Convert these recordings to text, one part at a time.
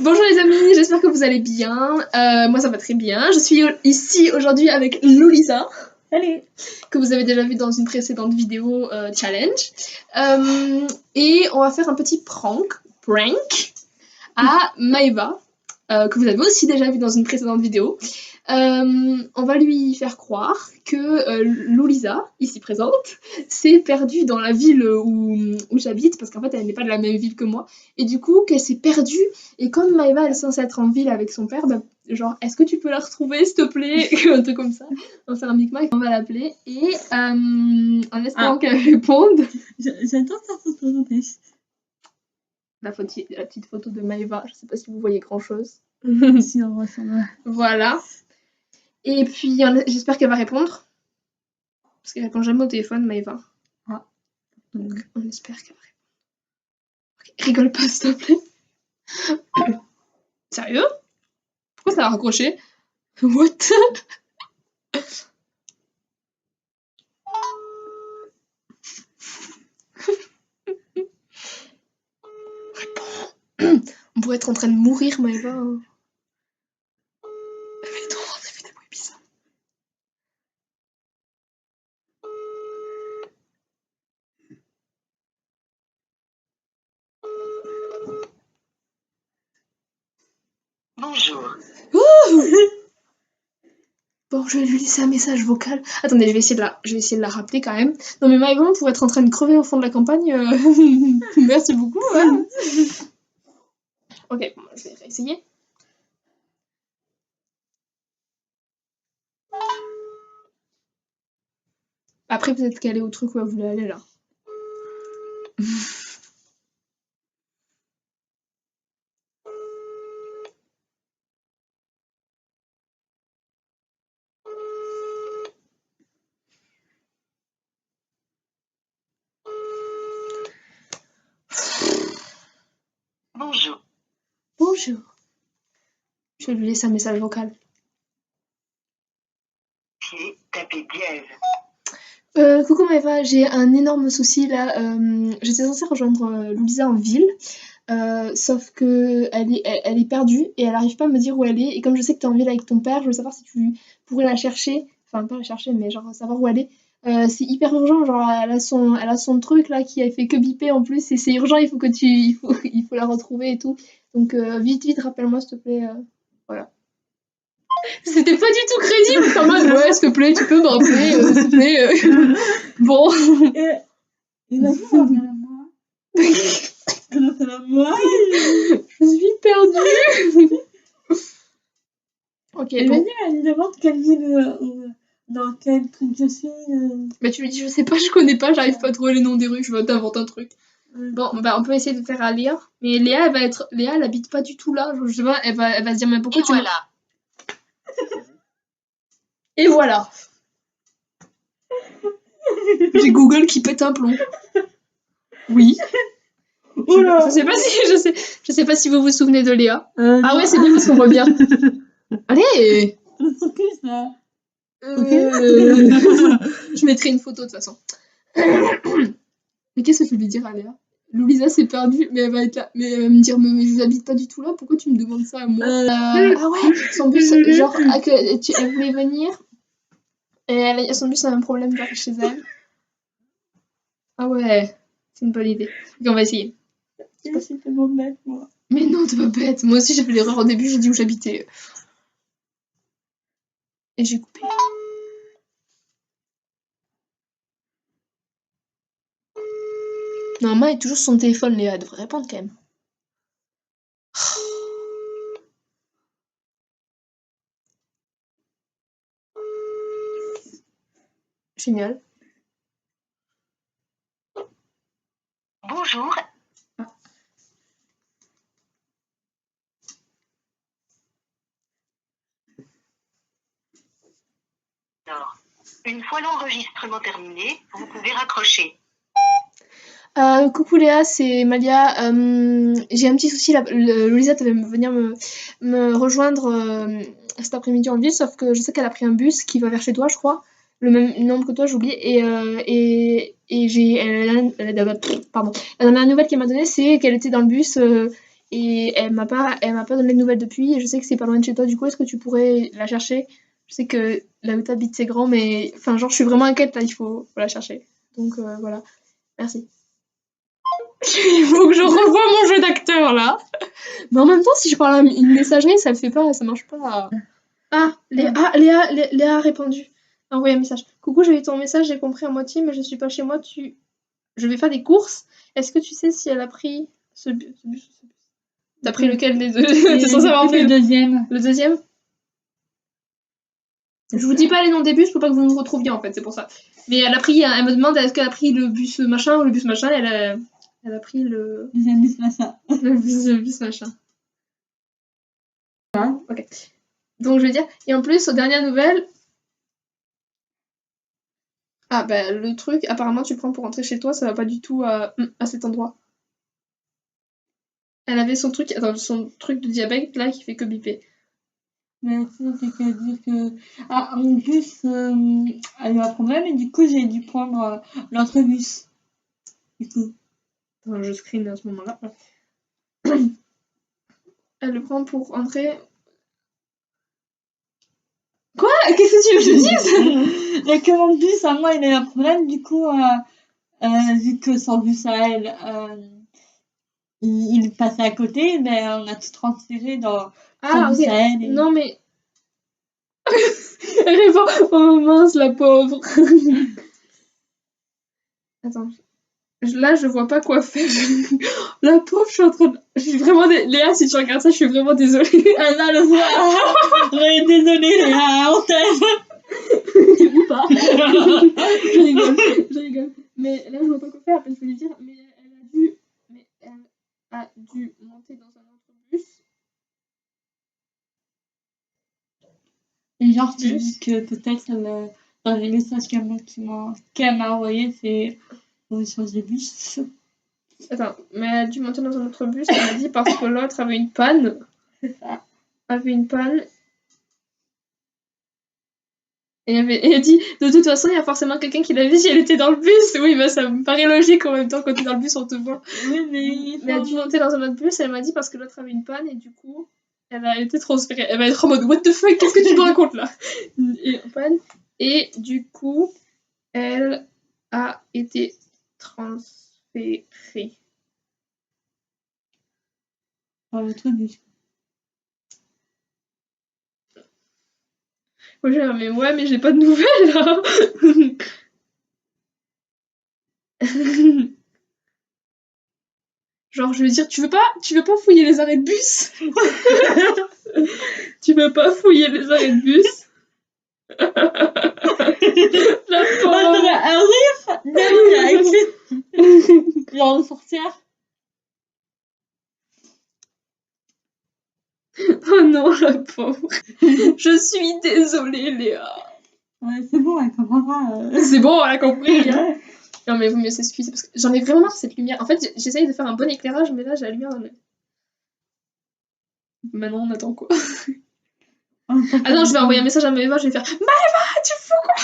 Bonjour les amis, j'espère que vous allez bien. Moi ça va très bien. Je suis ici aujourd'hui avec Loulisa. Allez. Que vous avez déjà vu dans une précédente vidéo challenge. Et on va faire un petit prank à Maeva, que vous avez aussi déjà vu dans une précédente vidéo. On va lui faire croire que Loulisa, ici présente, s'est perdue dans la ville où j'habite, parce qu'en fait elle n'est pas de la même ville que moi, et du coup qu'elle s'est perdue, et comme Maeva elle est censée être en ville avec son père, bah, genre est-ce que tu peux la retrouver s'il te plaît, un truc comme ça. On va faire un micmac, on va l'appeler, et en espérant qu'elle réponde. J'adore ta photo, n'empêche. La petite photo de Maeva, je sais pas si vous voyez grand chose. Si, on voit ça. Voilà. Et puis, j'espère qu'elle va répondre. Parce qu'elle répond jamais au téléphone, Maëva. Ah. Donc, on espère qu'elle va répondre. Okay. Rigole pas, s'il te plaît. Sérieux? Pourquoi ça a raccroché? What? Réponds. On pourrait être en train de mourir, Maëva. Elle fait trop des bruits bizarres. Bonjour. Bon, je vais lui laisser un message vocal. Attendez, je vais essayer de la rappeler quand même. Non mais Maëva, pour être en train de crever au fond de la campagne, merci beaucoup. Ouais. Ok, bon, je vais réessayer. Après, peut-être qu'elle est au truc où elle voulait aller là. Bonjour. Bonjour. Je vais lui laisser un message vocal. J'ai tapé dièse. Coucou Maëva, j'ai un énorme souci là. J'étais censée rejoindre Loulisa en ville, sauf que elle est perdue et elle arrive pas à me dire où elle est. Et comme je sais que t'es en ville avec ton père, je veux savoir si tu pourrais la chercher. Enfin, pas la chercher, mais genre savoir où elle est. C'est hyper urgent, genre elle a son truc là qui a fait que biper en plus et c'est urgent, il faut la retrouver et tout. Donc vite, rappelle-moi s'il te plaît. Voilà. C'était pas du tout crédible, comme mode ouais, s'il te plaît, tu peux me rappeler, s'il te plaît. Bon. Il a dit ça à moi. Elle a fait la moi. Je suis perdue. Ok, Et bon. vas-y, elle lui demande quelle ville, dans quel truc je suis. Bah tu lui dis, je sais pas, je connais pas, j'arrive pas à trouver les noms des rues, je vais t'inventer un truc. Bon, bah on peut essayer de faire à Léa. Mais Léa, elle habite pas du tout là. Je sais pas, elle va se dire, mais pourquoi Et tu voilà. Et voilà. J'ai Google qui pète un plomb. Oui. Je sais pas si vous vous souvenez de Léa. Ah ouais, c'est bien parce qu'on voit bien. Allez. Le focus là. Je mettrai une photo de toute façon. Mais qu'est-ce que tu lui dire à Léa? Loulisa s'est perdue, mais elle va être là. Mais elle va me dire, mais je n'habite pas du tout là, pourquoi tu me demandes ça à moi? Ah ouais, son bus, genre, elle voulait venir, et son bus a un problème vers chez elle. Ah ouais, c'est une bonne idée. Donc on va essayer. Je suis tellement bête, moi. Mais non, t'es pas bête. Moi aussi, j'ai fait l'erreur au début, j'ai dit où j'habitais. Et j'ai coupé. Normalement, elle est toujours sur son téléphone, Léa, elle devrait répondre quand même. Génial. Bonjour. Alors, une fois l'enregistrement terminé, vous pouvez raccrocher. Coucou Léa, c'est Malia. J'ai un petit souci là. Loulisa devait venir me rejoindre cet après-midi en ville, sauf que je sais qu'elle a pris un bus qui va vers chez toi, je crois. Le même nombre que toi, j'ai oublié. Et j'ai. Pardon. La dernière nouvelle qu'elle m'a donnée, c'est qu'elle était dans le bus et elle m'a pas donné de nouvelles depuis. Et je sais que c'est pas loin de chez toi. Du coup, est-ce que tu pourrais la chercher? Je sais que là où t'habites, c'est grand, mais enfin, genre, je suis vraiment inquiète là. Faut la chercher. Donc voilà. Merci. Il faut que je revoie mon jeu d'acteur là. Mais en même temps, si je parle à une messagerie, ça le fait pas, ça marche pas. Ah, Léa a répondu. A envoyé un message. Coucou, j'ai eu ton message, j'ai compris à moitié, mais je suis pas chez moi. Je vais faire des courses. Est-ce que tu sais si elle a pris ce bus? T'as pris lequel des deux? T'es censé avoir pris le deuxième. le deuxième? Je vous dis pas les noms des bus pour pas que vous me retrouviez en fait, c'est pour ça. Mais elle me demande est-ce qu'elle a pris le bus machin ou le bus machin, elle a pris le Deuxième bus machin. le bus machin. Ok. Donc je veux dire, et en plus, aux dernières nouvelles, ah bah le truc, apparemment tu le prends pour rentrer chez toi, ça va pas du tout à cet endroit. Elle avait son truc de diabète là qui fait que biper. Mais le truc, c'est qu'elle dit que. Ah, mon bus a eu un problème et du coup, j'ai dû prendre l'autre bus. Du coup. Attends, je screen à ce moment-là. Elle le prend pour rentrer. Quoi? Qu'est-ce que tu veux que je dise? Et que mon bus, à moi, il a eu un problème, du coup, vu que son bus à elle, il passait à côté, ben, on a tout transféré dans son bus à elle. Et... Non mais. Elle répond, oh mince, la pauvre. Attends. Là, je vois pas quoi faire. La pauvre, je suis vraiment. Léa, si tu regardes ça, je suis vraiment désolée. Ah là, le voir. Désolée, Léa, on t'aime. Ou pas. Je rigole. Mais là, je vois pas quoi faire. Je veux lui dire, mais elle a dû monter dans un autre bus. Et genre, tu dis que peut-être dans les messages qu'elle m'a envoyé, c'est pour changer de bus. Attends, mais elle a dû monter dans un autre bus, elle m'a dit, parce que l'autre avait une panne. C'est ça. Avait une panne. Et elle dit, de toute façon, il y a forcément quelqu'un qui l'a vu si elle était dans le bus. Oui, bah ça me paraît logique en même temps, quand t'es dans le bus, on te voit. Oui, mais elle a dû monter dans un autre bus, elle m'a dit, parce que l'autre avait une panne, et du coup, elle a été transférée. Elle va être en mode, what the fuck, qu'est-ce que tu me racontes là? Et en panne. Et du coup, elle a été transférée. par l'autre bus. Mais ouais, mais j'ai pas de nouvelles là. Genre, je veux dire, tu veux pas fouiller les arrêts de bus? Tu veux pas fouiller les arrêts de bus? La pauvre. Genre le sorcière. Oh non, la pauvre. Je suis désolée, Léa. Ouais, c'est bon, elle comprendra. C'est bon, elle a compris. Hein. Non, mais vaut mieux s'excuser parce que j'en ai vraiment marre de cette lumière. En fait, j'essaye de faire un bon éclairage, mais là, j'ai la lumière dans l'œil. Maintenant, on attend quoi? Attends, je vais envoyer un message à Maëva, je vais faire Maëva, tu fous quoi?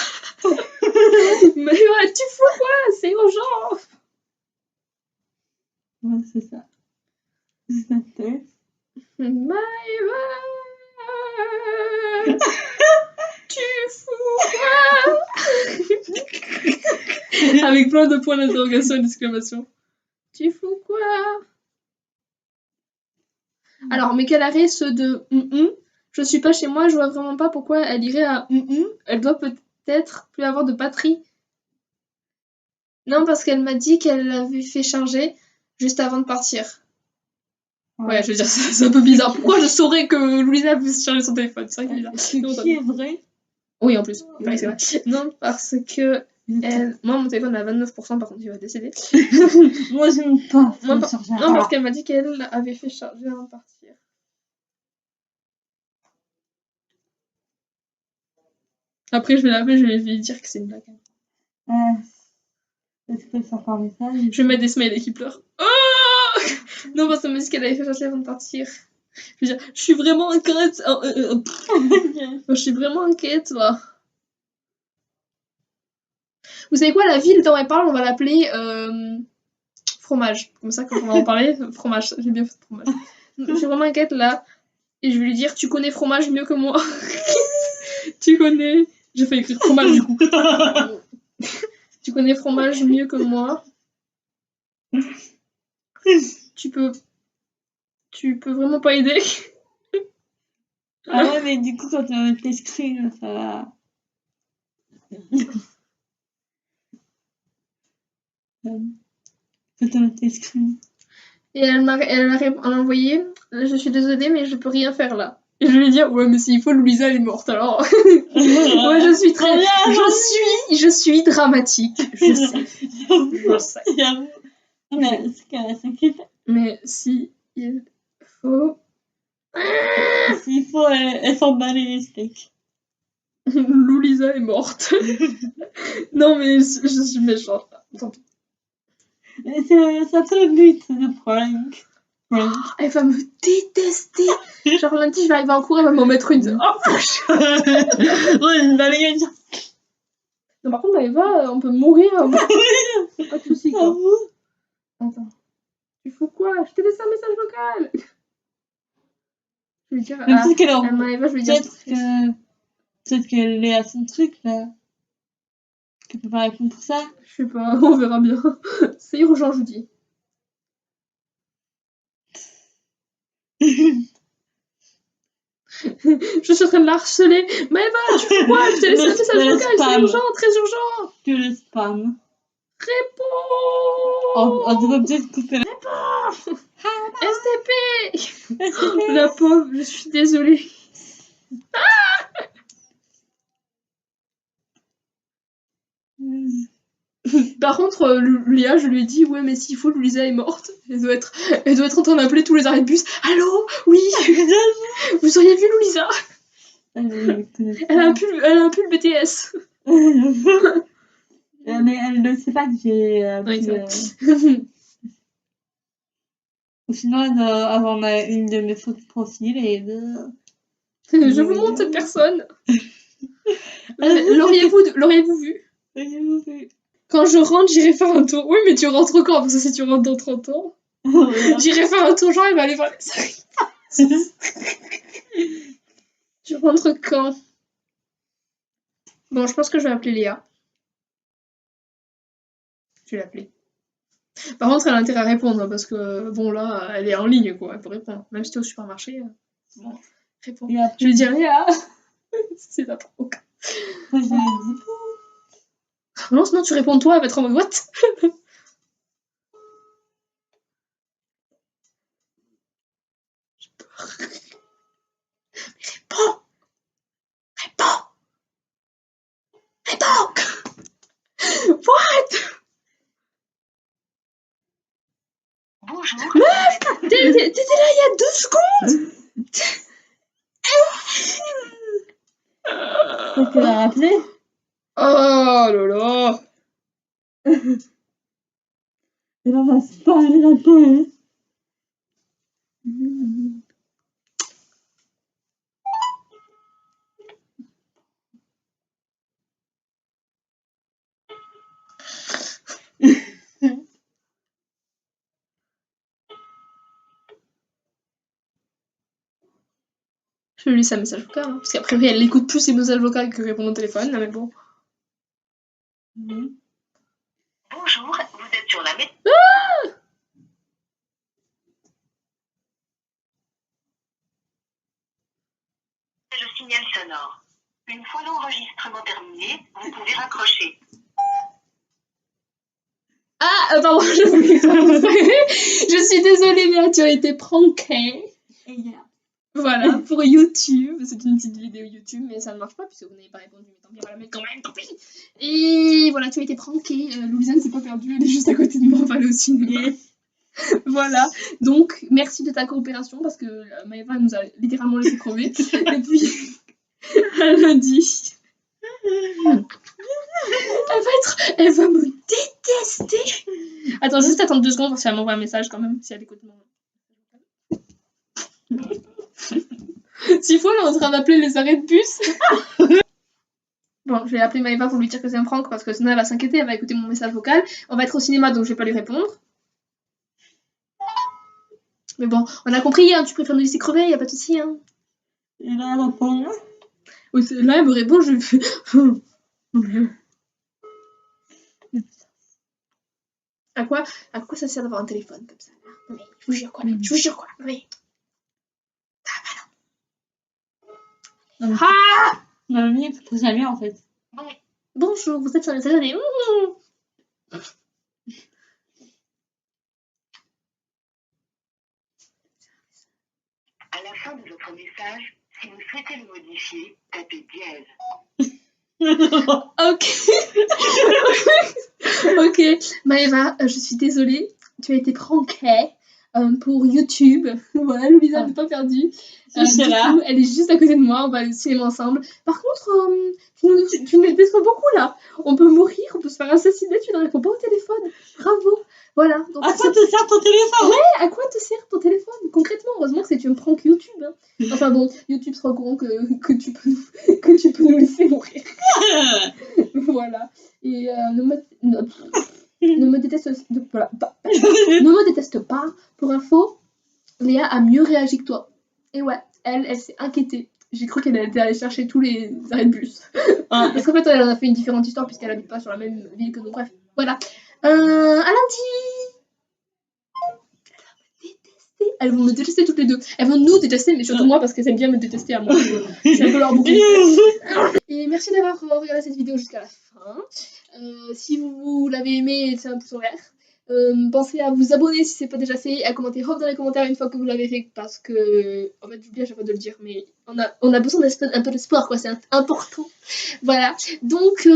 Maëva, tu fous quoi? C'est urgent. Ouais, c'est ça. C'est ça, tête. Maëva, tu fous quoi? Avec plein de points d'interrogation et d'exclamation. Tu fous quoi? Alors, mais quel arrêt ceux de je suis pas chez moi, je vois vraiment pas pourquoi elle irait à elle doit peut-être plus avoir de batterie. Non, parce qu'elle m'a dit qu'elle l'avait fait charger juste avant de partir. Ouais, je veux dire, c'est un peu bizarre. Pourquoi je saurais que Louisa puisse charger son téléphone? C'est vrai que bizarre. Ce qui est vrai. Oui, en plus. Ouais, c'est vrai. Non, parce que moi, mon téléphone est à 29%, par contre, il va décéder. Moi, je n'aime pas. Non, parce qu'elle m'a dit qu'elle avait fait charger avant de partir. Après, je vais l'appeler, je vais lui dire que c'est une blague. Est-ce que ça fait un message? Je vais mettre des smileys qui pleurent. Oh non, parce qu'elle m'a dit qu'elle avait fait charger avant de partir. Je veux dire, je suis vraiment inquiète. Je suis vraiment inquiète, là. Vous savez quoi, la ville dont elle parle, on va l'appeler fromage. Comme ça, quand on va en parler, fromage. J'ai bien fait fromage. Je suis vraiment inquiète là. Et je vais lui dire, tu connais fromage mieux que moi. Tu connais... J'ai fait écrire fromage du coup. Tu connais fromage mieux que moi. Tu peux vraiment pas aider. Ah ouais, mais du coup, quand tu vas mettre tes screens, ça va. Quand tu vas mettre tes screens. Et elle a envoyé, je suis désolée, mais je peux rien faire là. Et je lui ai dit, ouais, mais s'il faut, Louisa, elle est morte alors. Ouais, je suis très. Je suis dramatique. Je sais. Je sais. J'avoue. Mais c'est qu'elle s'inquiète. Mais si il faut. S'il faut, elle s'emballe les steaks. Louisa est morte. Non, mais je suis méchante. Tant pis. C'est un peu le but de prank. Elle va me détester. Genre lundi, je vais arriver en cours, elle va m'en mettre une. Oh, Ouais, dans les gars. non, par contre, Maëva, on peut mourir. Pas de soucis, quoi. Attends. Tu fous quoi? Je t'ai laissé un message vocal. Je vais dire. Peut-être qu'elle en... Maëva, je vais dire. Peut-être qu'elle est à son truc là. Qu'elle peut pas répondre pour ça. Je sais pas, on verra bien. C'est urgent, je vous dis. Je suis en train de la harceler. Maëva, tu fais quoi? Je t'ai laissé un message vocal, c'est urgent, très urgent. Que le spam. Réponds. On devrait peut-être couper la... Réponds. STP. La pauvre, je suis désolée. Par contre, Léa, je lui ai dit, ouais, mais s'il faut, Louisa est morte. Elle doit être en train d'appeler tous les arrêts de bus. Allô? Oui. Vous auriez vu Louisa? Elle a un pull BTS. Mais elle ne sait pas que j'ai... Ou sinon, elle doit avoir une de mes photos de profil et de... Je vous montre cette personne. L'auriez-vous vu? Quand je rentre, j'irai faire un tour. Oui, mais tu rentres quand? Parce que si tu rentres dans 30 ans, j'irai faire un tour, genre, elle va aller voir les séries. Tu rentres quand? Bon, je pense que je vais appeler Léa. Je vais l'appeler. Par contre, elle a intérêt à répondre, parce que, bon, là, elle est en ligne, quoi. Elle peut répondre. Même si t'es au supermarché, bon, réponds. Je vais dire Léa. C'est la proc. Moi, je lui ai dit... Non, sinon tu réponds toi, elle va être en mode what? J'ai peur. Mais réponds! Réponds! Réponds! What? Bonjour. Meuf! T'étais là il y a 2 secondes! Faut que la rappeler. Oh là là! Et là, on va se parler la tête. Je vais lui laisser un message vocal, hein, parce qu'après elle écoute plus ses messages vocaux que répondre au téléphone, mais bon. Bonjour, vous êtes sur la méthode. C'est le signal sonore. Une fois l'enregistrement terminé, vous pouvez raccrocher. Ah, pardon, je suis désolée, Léa, tu as été prankée. Voilà, pour YouTube. C'est une petite vidéo YouTube, mais ça ne marche pas puisque vous n'avez pas répondu. Mais tant pis, on va la mettre quand même, tant pis. Et voilà, tu as été prankée. Louisa ne s'est pas perdue, elle est juste à côté de moi, on va aller au cinéma. Voilà, donc merci de ta coopération parce que Maëva nous a littéralement laissé crever. Et puis, à lundi. Elle va me détester. Attends, juste attendre 2 secondes parce qu'elle m'envoie un message quand même, si elle écoute mon... S'il faut, elle est en train d'appeler les arrêts de bus. Bon, je vais appeler Maëva pour lui dire que c'est un prank parce que sinon elle va s'inquiéter, elle va écouter mon message vocal. On va être au cinéma donc je vais pas lui répondre. Mais bon, on a compris, hein, tu préfères nous laisser crever, y a pas de souci. Hein. Et là, elle répond là. Oui, là, elle me répond, je fais. À quoi ça sert d'avoir un téléphone comme ça? Mais je vous jure quoi, je vous jure quoi. Mais... Ah Mamie, elle peut jamais en fait. Bonjour, vous êtes sur la messagerie. À la fin de votre message, si vous souhaitez le modifier, tapez dièse. Ok. Ok, Maëva, je suis désolée. Tu as été prankée pour YouTube. Voilà, Louisa n'est pas perdue. Du coup, elle est juste à côté de moi. On va aller au cinéma ensemble. Par contre, tu nous détestes pas beaucoup là. On peut mourir, on peut se faire assassiner. Tu ne réponds pas au téléphone. Bravo. Voilà. Donc, à quoi te sert ton téléphone? Ouais, à quoi te sert ton téléphone? Concrètement, heureusement que c'est un prank YouTube. Hein. Enfin bon, YouTube sera au courant que tu peux nous laisser mourir. Voilà. Et ne me déteste pas. Pour info, Léa a mieux réagi que toi. Et ouais, elle s'est inquiétée. J'ai cru qu'elle était allée chercher tous les arrêts de bus. Parce qu'en fait, elle en a fait une différente histoire puisqu'elle habite pas sur la même ville que nous. Bref, voilà. À lundi. Elles vont me détester toutes les deux. Elles vont nous détester, mais surtout moi parce qu'elles aiment bien me détester à moi. C'est un peu leur bouclier. Et merci d'avoir regardé cette vidéo jusqu'à la fin. Si vous l'avez aimé, c'est un pouce en vert. Pensez à vous abonner si c'est pas déjà fait, à commenter hop dans les commentaires une fois que vous l'avez fait, parce que en fait j'oublie à chaque fois de le dire, mais on a besoin d'un peu d'espoir, quoi, c'est important. Voilà. Donc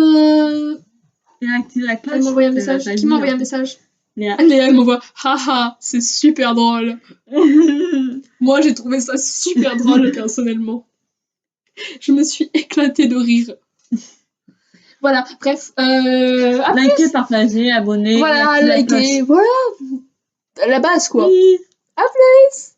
Et active la cloche. elle m'a envoyé un message. Qui m'a envoyé un message? Léa. Léa, elle m'envoie haha, c'est super drôle. Moi j'ai trouvé ça super drôle personnellement. Je me suis éclatée de rire. Voilà, bref. Likez, partagez, abonnez. Voilà, likez, voilà. La base quoi. Oui. À plus.